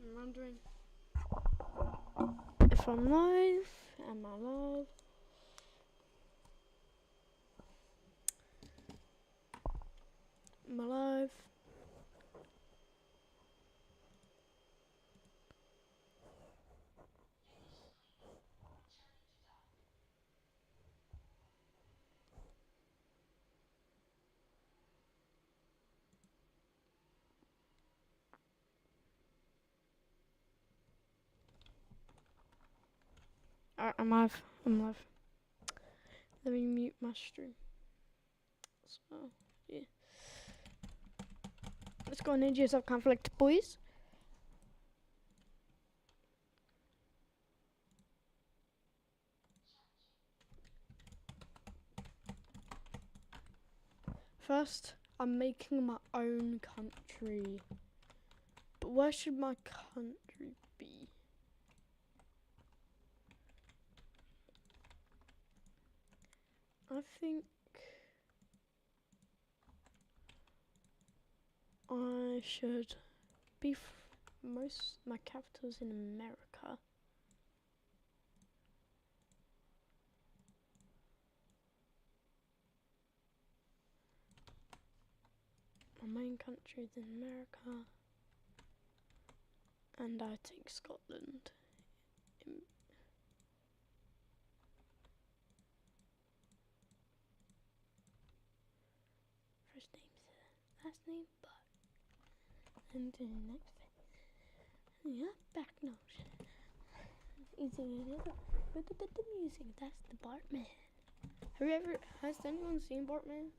I'm wondering if I'm live. Am I live? Am I live? Alright, I'm live. I'm live. Let me mute my stream. So, yeah. Let's go on Ninjas of Conflict, boys. First, I'm making my own country. But where should my country be? I think I should be my capital's in America. My main country is in America. And I take Scotland. First name's last name, but and then next thing. Yeah, back nose. Easy enough. Look at the music. That's the Bartman. Has anyone seen Bartman?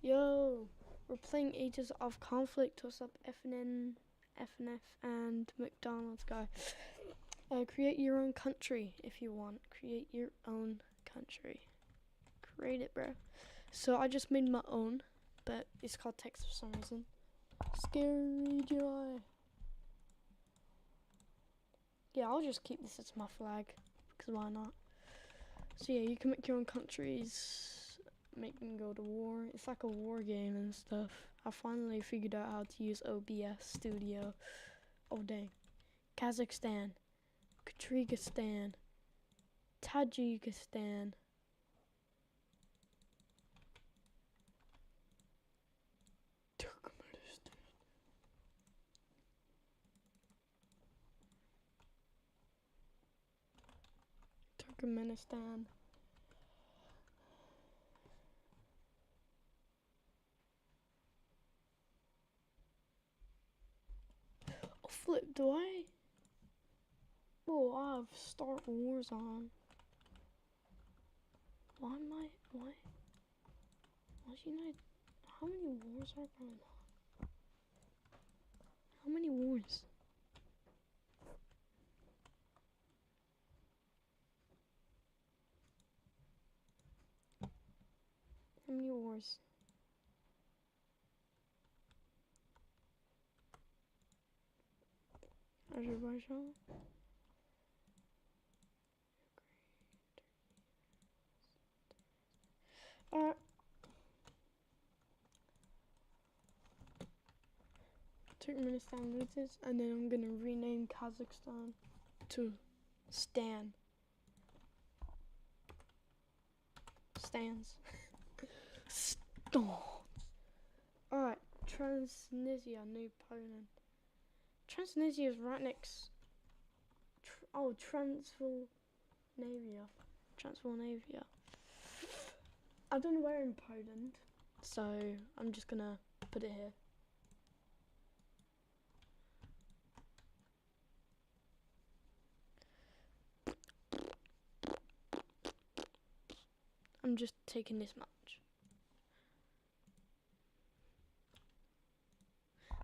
Yo, we're playing Ages of Conflict. What's up, FNN, FNF, and McDonald's guy? Create your own country if you want. Create your own country. Create it, bro. So I just made my own, but it's called text for some reason. Scary Joy. Yeah, I'll just keep this as my flag, because why not? So yeah, you can make your own countries, make them go to war. It's like a war game and stuff. I finally figured out how to use OBS Studio. Oh dang. Kazakhstan, Kyrgyzstan, Tajikistan, Turkmenistan. Oh flip, do I? Oh, I have Start Wars on. Why? Why should I? How many wars are going on? How many wars? How many wars? Azerbaijan? Alright. Turkmenistan loses, and then I'm gonna rename Kazakhstan to Stan. Stans. Stans. Alright, Transnistria, New Poland. Transnistria is right next. Transylvania. Transylvania. I don't know where in Poland, so I'm just gonna put it here. I'm just taking this much.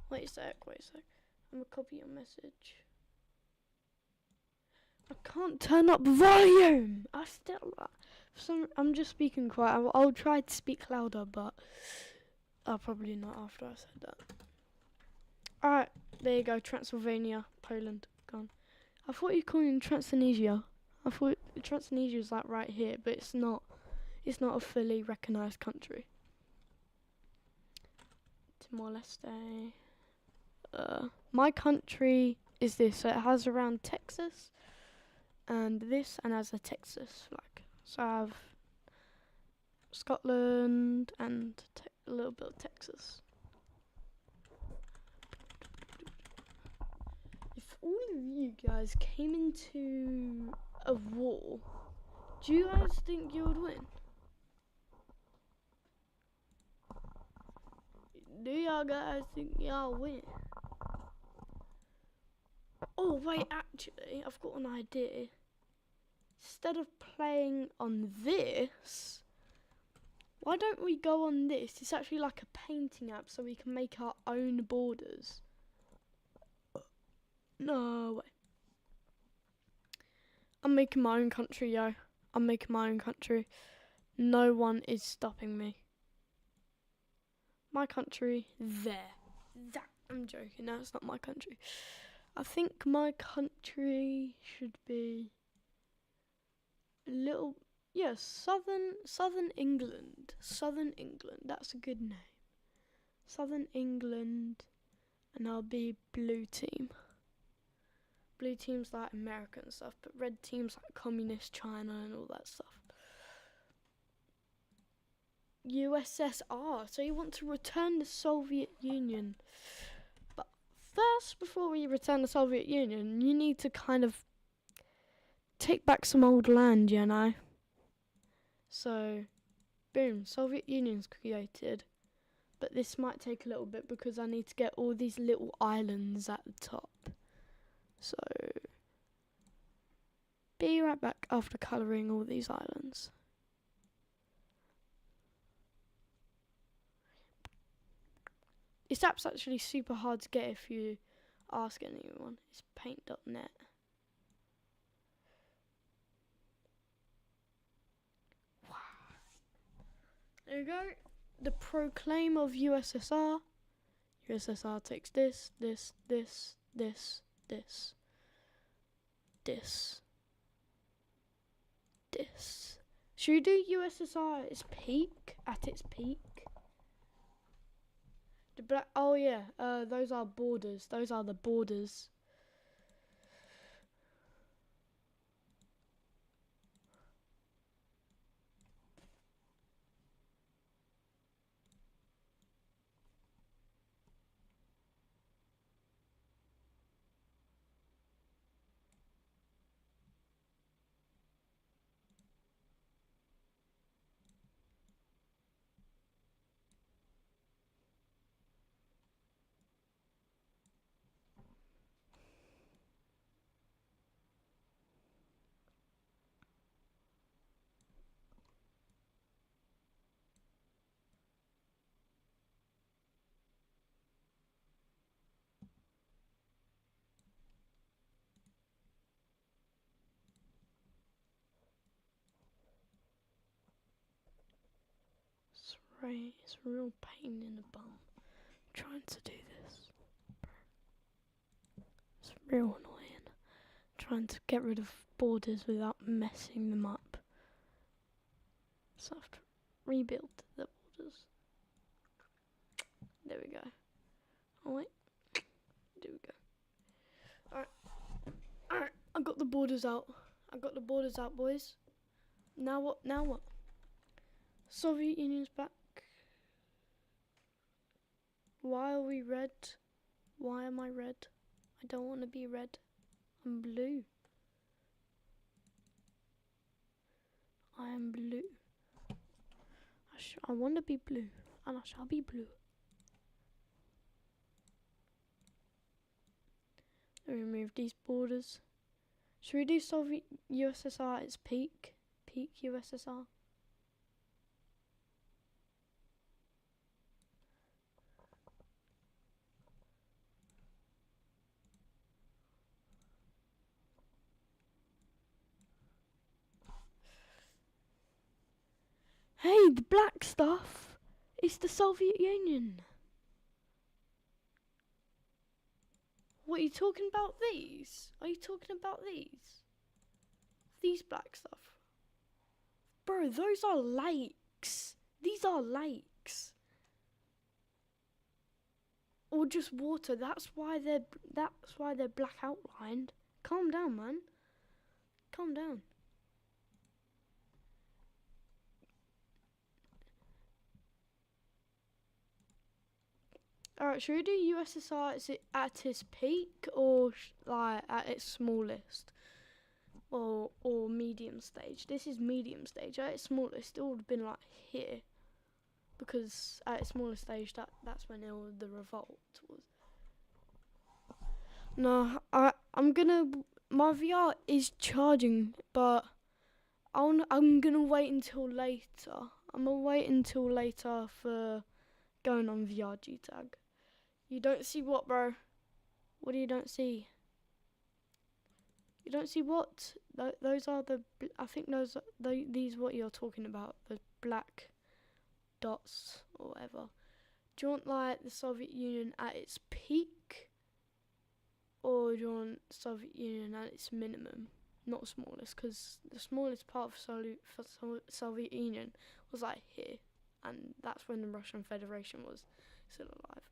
Wait a sec. I'm gonna copy your message. I can't turn up volume. I'm just speaking quiet. I'll try to speak louder, but I'll probably not after I said that. Alright, there you go. Transylvania, Poland, gone. I thought you were calling Transnistria. I thought Transnistria is like right here, but it's not. It's not a fully recognised country. Timor-Leste. My country is this. So it has around Texas and this, and has a Texas flag. So I have Scotland and a little bit of Texas. If all of you guys came into a war, do you guys think you would win? Do y'all guys think y'all win? Oh wait, actually, I've got an idea. Instead of playing on this, why don't we go on this? It's actually like a painting app, so we can make our own borders. No way. I'm making my own country, yo. I'm making my own country. No one is stopping me. My country, there. That, I'm joking, no, it's not my country. I think my country should be a little, yeah, Southern England. Southern England, that's a good name. Southern England, and I'll be blue team. Blue team's like America and stuff, but red team's like communist China and all that stuff. USSR, so you want to return the Soviet Union. But first, before we return the Soviet Union, you need to kind of take back some old land, you know? So, boom, Soviet Union's created. But this might take a little bit because I need to get all these little islands at the top. So, be right back after colouring all these islands. This app's actually super hard to get if you ask anyone. It's paint.net. Wow. There you go. The proclaim of USSR. USSR takes this, this, this, this, this, this, this. Should we do USSR at its peak? At its peak? The black. Oh yeah. Those are borders. Those are the borders. It's a real pain in the bum trying to do this. It's real annoying trying to get rid of borders without messing them up. So I have to rebuild the borders. There we go. Oh wait. There we go. Alright, I got the borders out. Boys. Now what? Soviet Union's back. Why are we red? Why am I red? I don't want to be red. I'm blue. I am blue. I want to be blue, and I shall be blue. Remove these borders. Should we do Soviet USSR at its peak? Peak USSR? Hey, the black stuff! It's the Soviet Union! What, are you talking about these? Are you talking about these? These black stuff? Bro, those are lakes. These are lakes. or just water. That's why they're black outlined. Calm down, man. Calm down. Alright, should we do USSR at its peak or like at its smallest? Or medium stage? This is medium stage. At its smallest, it would have been like here. Because at its smallest stage, that's when the revolt was. No, I'm gonna. My VR is charging, but I'm gonna wait until later. I'm gonna wait until later for going on VR G-Tag. You don't see what, bro? What do you don't see? You don't see what? Those are the. I think these what you're talking about. The black dots or whatever. Do you want like the Soviet Union at its peak, or do you want the Soviet Union at its minimum, not smallest? Because the smallest part of Soviet Union was like here, and that's when the Russian Federation was still alive,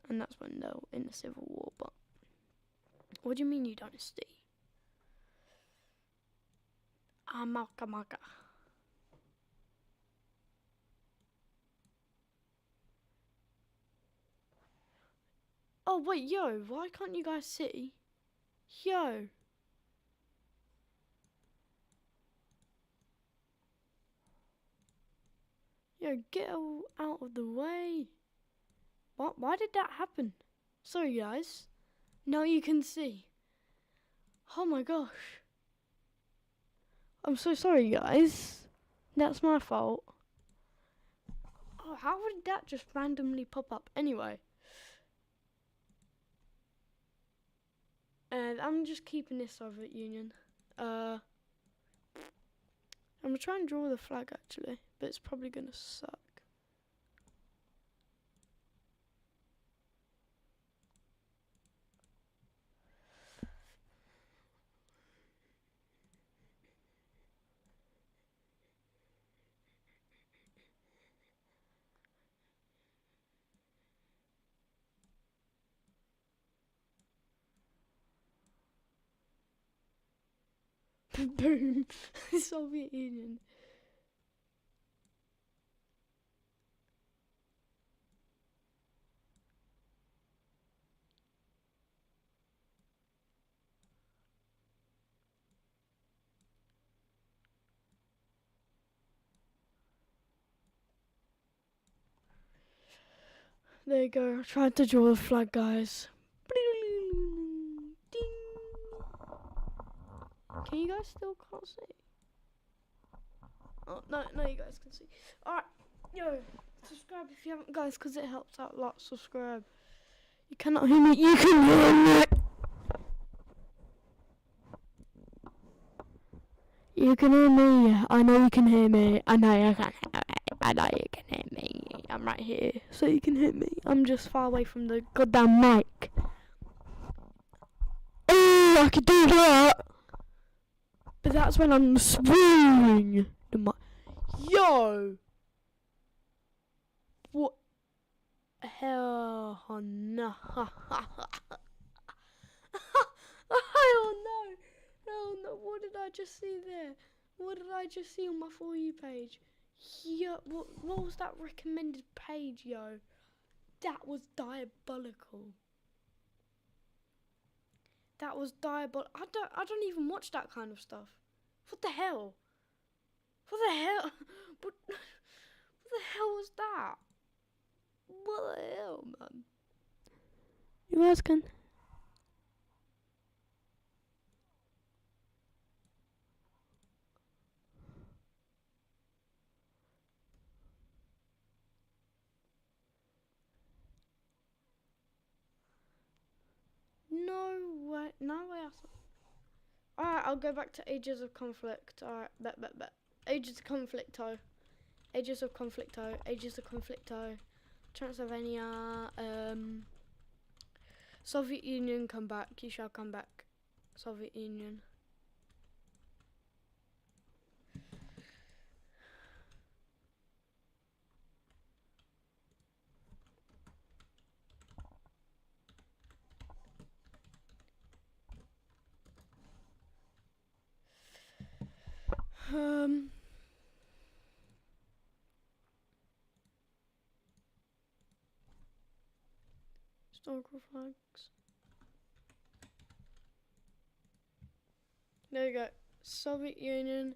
and that's when they were in the civil war. But what do you mean you don't see? Amaka. Oh wait, yo, why can't you guys see? Yo. Yo, get out of the way. What? Why did that happen? Sorry, guys. Now you can see. Oh my gosh. I'm so sorry, guys. That's my fault. Oh, how did that just randomly pop up? Anyway. And I'm just keeping this Soviet Union. I'm gonna try and draw the flag actually, but it's probably gonna suck. Boom. Soviet Union. There you go. I tried to draw the flag, guys. Ding. Can you guys still can't see? Oh, no, you guys can see. Alright, yo, subscribe if you haven't, guys, because it helps out a lot. Subscribe. You cannot hear me. You can hear me. You can hear me. I know you can hear me. I know you can hear me. I know you can hear me. I'm right here, so you can hear me. I'm just far away from the goddamn mic. Oh, I could do that. But that's when I'm swearing. Yo! What? Hell no. Hell no. Hell no. What did I just see there? What did I just see on my For You page? Yo, what was that recommended page, yo? That was diabolical. That was diabolical. I don't even watch that kind of stuff. What the hell? What the hell? What the hell was that? What the hell, man? You guys can. No way. Alright, I'll go back to Ages of Conflict. Alright, bet. Ages of Conflicto. Ages of Conflicto. Ages of Conflicto. Transylvania. Soviet Union, come back. You shall come back. Soviet Union. Um. Historical flags. There you go. Soviet Union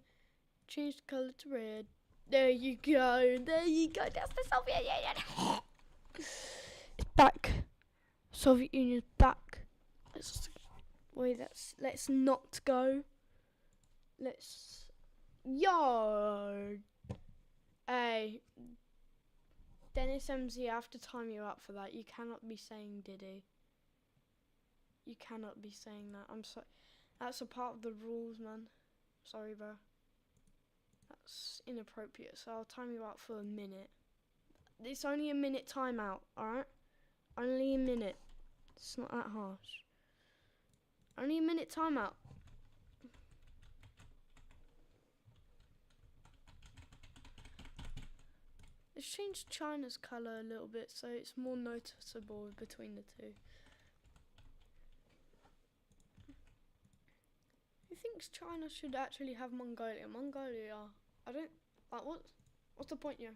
changed colour to red. There you go. There you go. That's the Soviet Union. It's back. Soviet Union's back. Let's not go. Let's. Yo. Hey. Dennis MZ, I have to time you up for that. You cannot be saying Diddy. You cannot be saying that. I'm sorry. That's a part of the rules, man. Sorry, bro. That's inappropriate. So I'll time you out for a minute. It's only a minute timeout, alright? Only a minute. It's not that harsh. Only a minute timeout. Let's change China's colour a little bit so it's more noticeable between the two. Who thinks China should actually have Mongolia? Mongolia, I don't like. What's the point, yeah?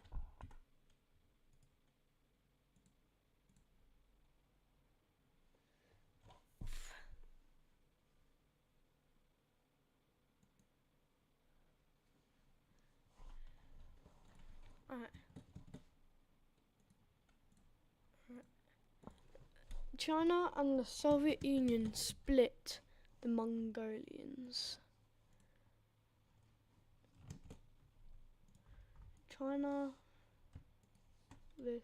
Alright. China and the Soviet Union split the Mongolians. China, this.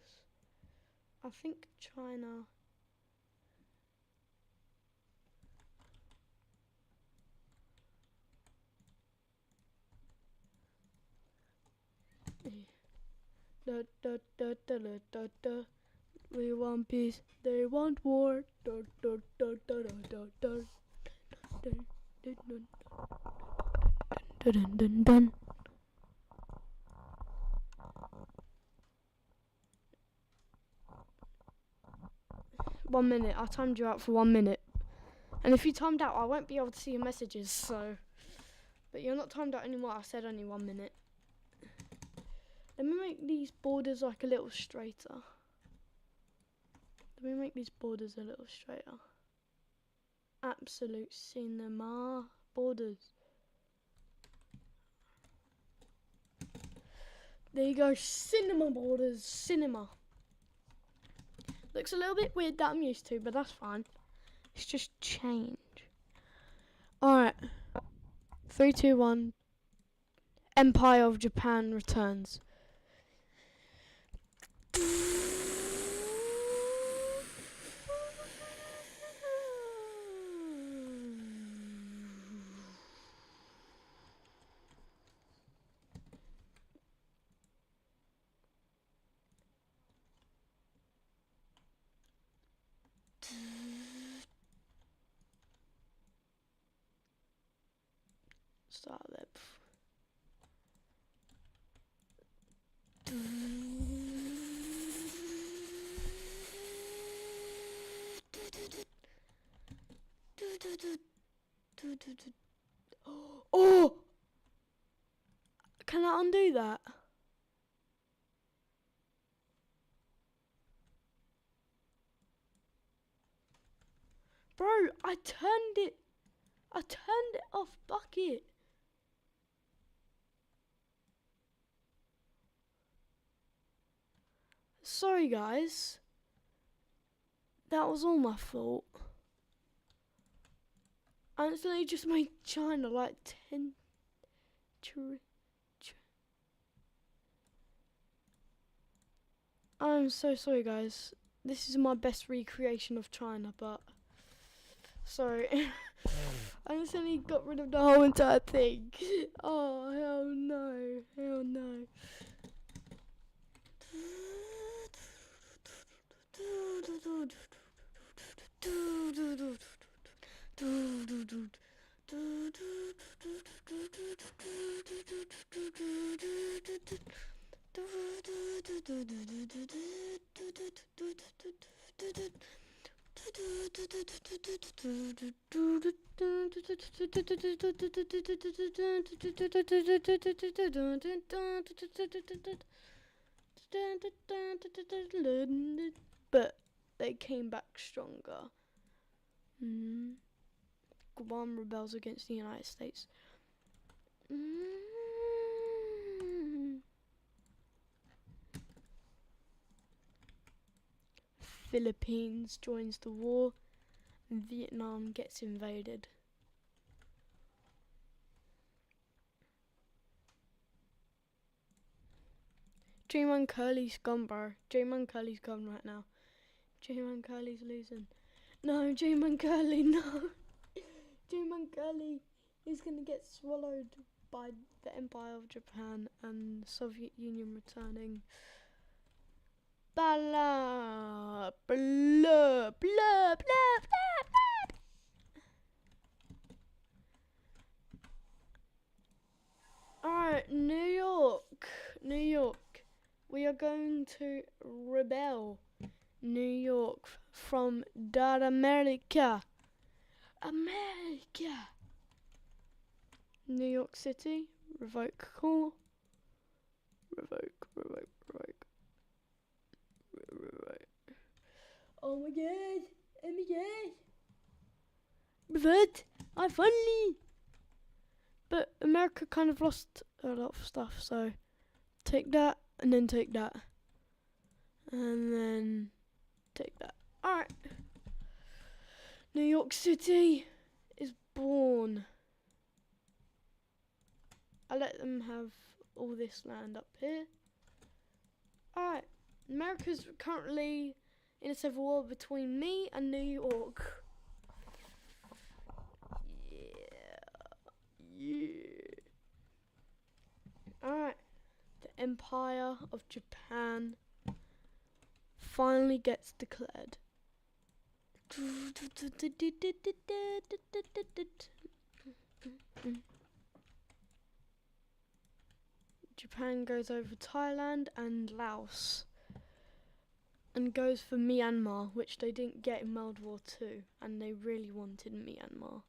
I think China. Da, da, da, da, da, da, da. We want peace, they want war. Da, da, da, da, da, da, da. Dun, dun, dun, dun, dun, dun, dun. One minute. I timed you out for 1 minute. And if you timed out, I won't be able to see your messages, so. But you're not timed out anymore. I said only 1 minute. Let me make these borders like a little straighter. Let me make these borders a little straighter. Absolute cinema borders. There you go, cinema borders, cinema. Looks a little bit weird that I'm used to, but that's fine. It's just change. Alright. 3, 2, 1. Empire of Japan returns. Start there. Oh! Can I undo that? Bro, I turned it off bucket. Sorry guys. That was all my fault. I accidentally just made China like 10 I'm so sorry guys. This is my best recreation of China, but sorry. I accidentally got rid of the whole entire thing. Oh hell no. Hell no. But they came back stronger. Guam rebels against the United States. Philippines joins the war. Vietnam gets invaded. J-Man Curly's gone, bro. J-Man Curly's gone right now. J-Man Curly's losing. No, J-Man Curly, no. J-Man Curly is going to get swallowed by the Empire of Japan and the Soviet Union returning. Blah, blah, blah, blah, blah, blah. Alright, New York. New York. We are going to rebel. New York from Dark America. America. New York City. Revoke call. Revoke. Oh my god. Oh my god. But I finally. But America kind of lost a lot of stuff, so take that and then take that. And then take that. Alright. New York City is born. I let them have all this land up here. Alright. America's currently in a civil war between me and New York. Yeah. Alright. The Empire of Japan finally gets declared. Japan goes over Thailand and Laos and goes for Myanmar, which they didn't get in World War II, and they really wanted Myanmar.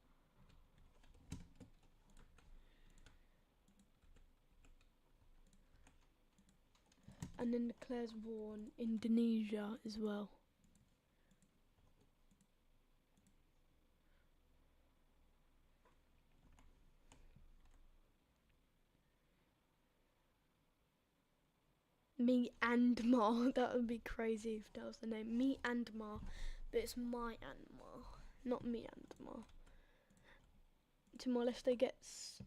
And then declares war on Indonesia as well. Myanmar, that would be crazy if that was the name. Myanmar, but it's Myanmar, not Myanmar. Timor-Leste gets,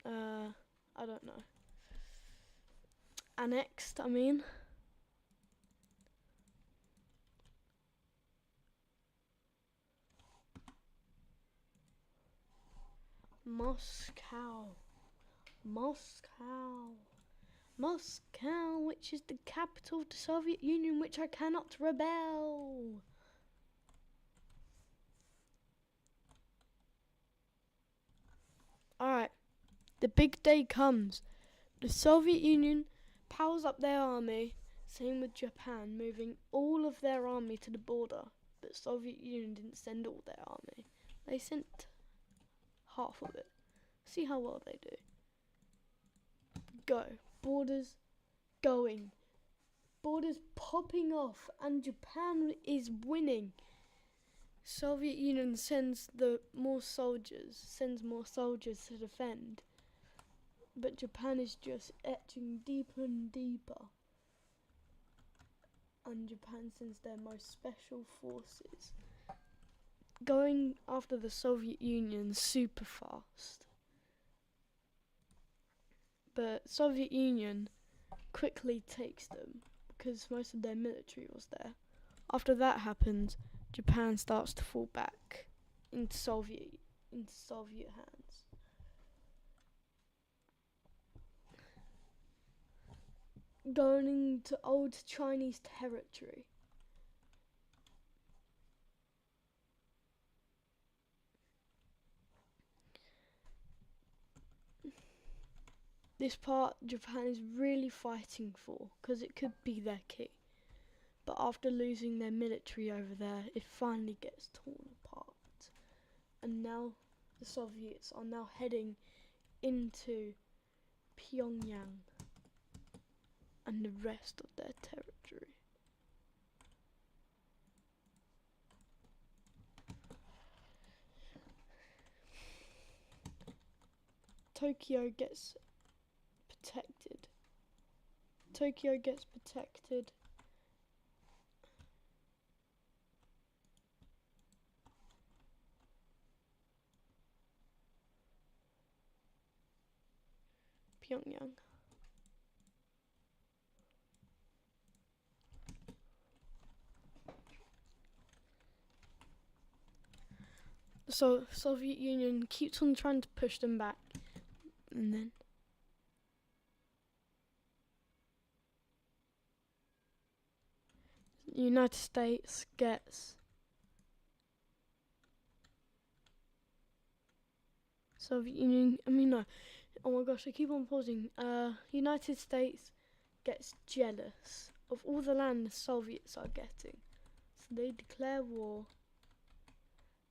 I don't know. Annexed, I mean. Moscow, which is the capital of the Soviet Union, which I cannot rebel. Alright, the big day comes. The Soviet Union powers up their army, same with Japan, moving all of their army to the border. But Soviet Union didn't send all their army. They sent half of it. See how well they do. Go. Borders going. Borders popping off, and Japan is winning. Soviet Union sends more soldiers to defend. But Japan is just etching deeper and deeper. And Japan sends their most special forces, going after the Soviet Union super fast. But Soviet Union quickly takes them because most of their military was there. After that happens, Japan starts to fall back into Soviet hands. Going into old Chinese territory. This part Japan is really fighting for because it could be their key. But after losing their military over there, it finally gets torn apart. And now the Soviets are now heading into Pyongyang and the rest of their territory. Tokyo gets protected. Pyongyang. So Soviet Union keeps on trying to push them back, and then the United States gets Soviet Union. I mean no. Oh my gosh! I keep on pausing. United States gets jealous of all the land the Soviets are getting, so they declare war.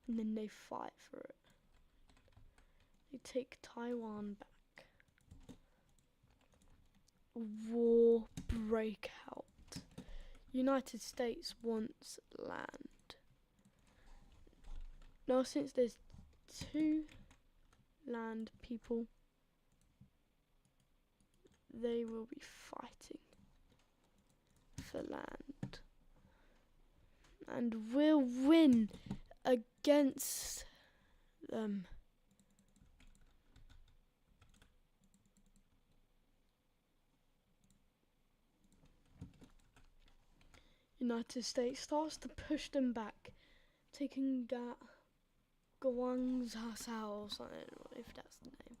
And then they fight for it. They take Taiwan back. War breakout. United States wants land. Now since there's two land people, they will be fighting for land. And will win against them. United States starts to push them back, taking Guangzhou or something, if that's the name.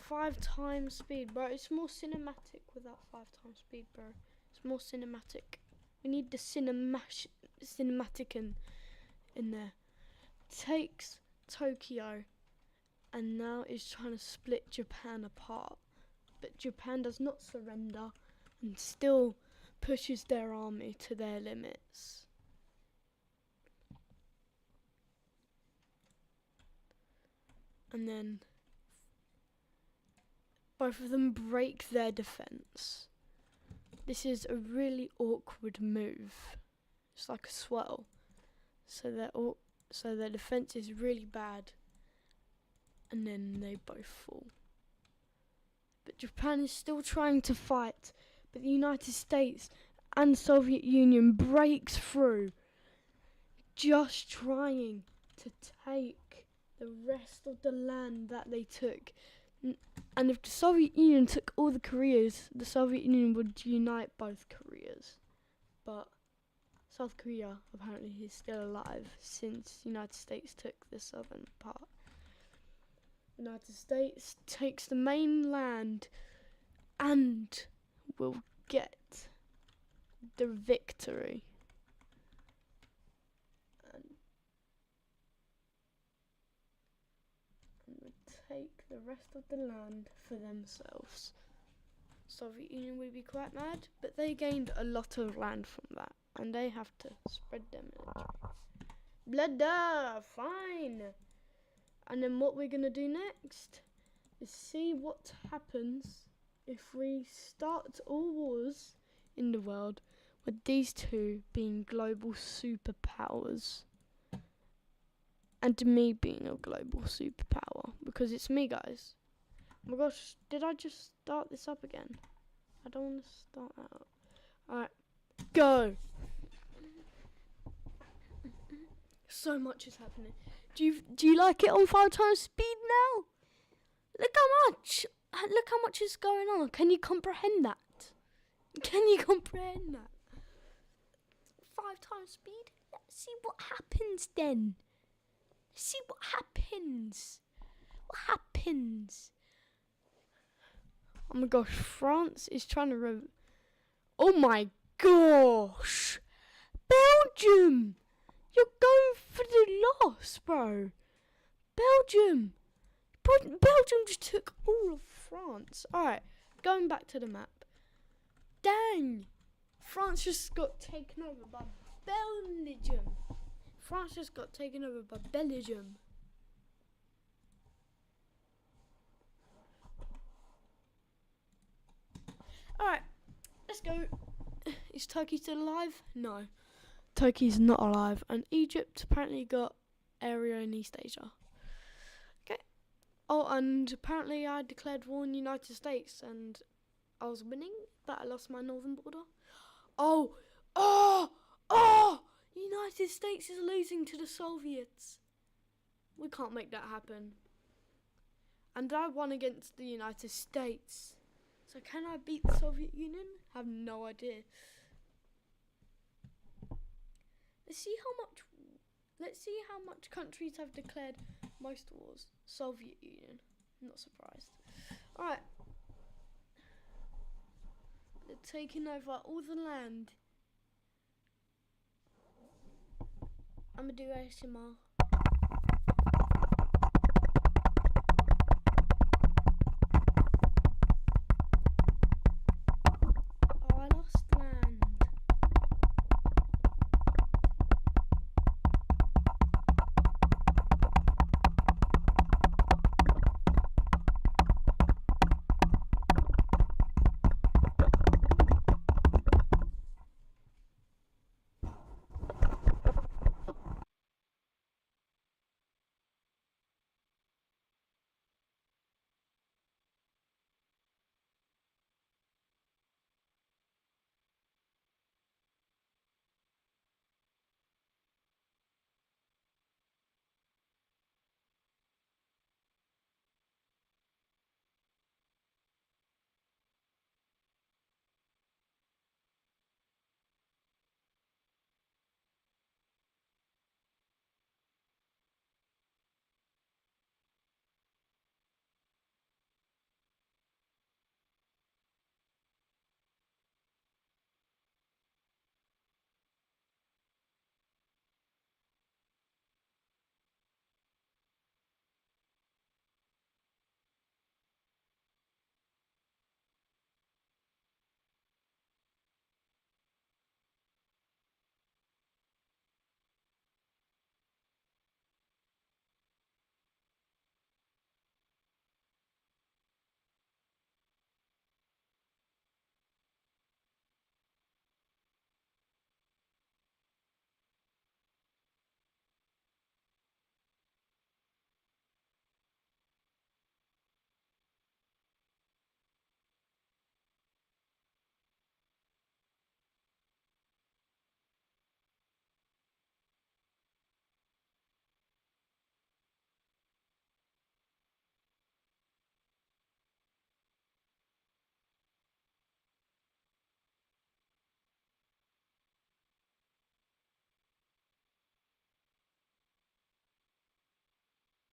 5 times speed, bro. It's more cinematic without 5 times speed, bro. It's more cinematic. We need the cinematic in there. Takes Tokyo and now is trying to split Japan apart. But Japan does not surrender and still pushes their army to their limits. And then both of them break their defense. This is a really awkward move. It's like a swirl. So their defense is really bad, and then they both fall. But Japan is still trying to fight, but the United States and Soviet Union breaks through, just trying to take the rest of the land that they took. And if the Soviet Union took all the Koreas, the Soviet Union would unite both Koreas. But South Korea apparently is still alive since the United States took the southern part. The United States takes the mainland and will get the victory. And would take the rest of the land for themselves. Soviet Union would be quite mad, but they gained a lot of land from that, and they have to spread their military. Bladda, fine. And then what we're gonna do next is see what happens if we start all wars in the world with these two being global superpowers. And me being a global superpower, because it's me, guys. Oh my gosh, did I just start this up again? I don't want to start that up. Alright, go! So much is happening. Do you like it on 5 times speed now? Look how much is going on. Can you comprehend that? 5 times speed? Let's see what happens then. See what happens. Oh my gosh, France is trying to oh my gosh! Belgium! You're going for the loss, bro. Belgium just took all of France. Alright, going back to the map. Dang! France just got taken over by Belgium. France just got taken over by Belgium. Alright, let's go. Is Turkey still alive? No. Turkey's not alive. And Egypt apparently got area in East Asia. Okay. Oh, and apparently I declared war on the United States and I was winning, but I lost my northern border. Oh! United States is losing to the Soviets. We can't make that happen. And I won against the United States. So can I beat the Soviet Union? I have no idea. Let's see how much countries have declared most wars. Soviet Union. I'm not surprised. Alright. They're taking over all the land. I'm gonna do ASMR.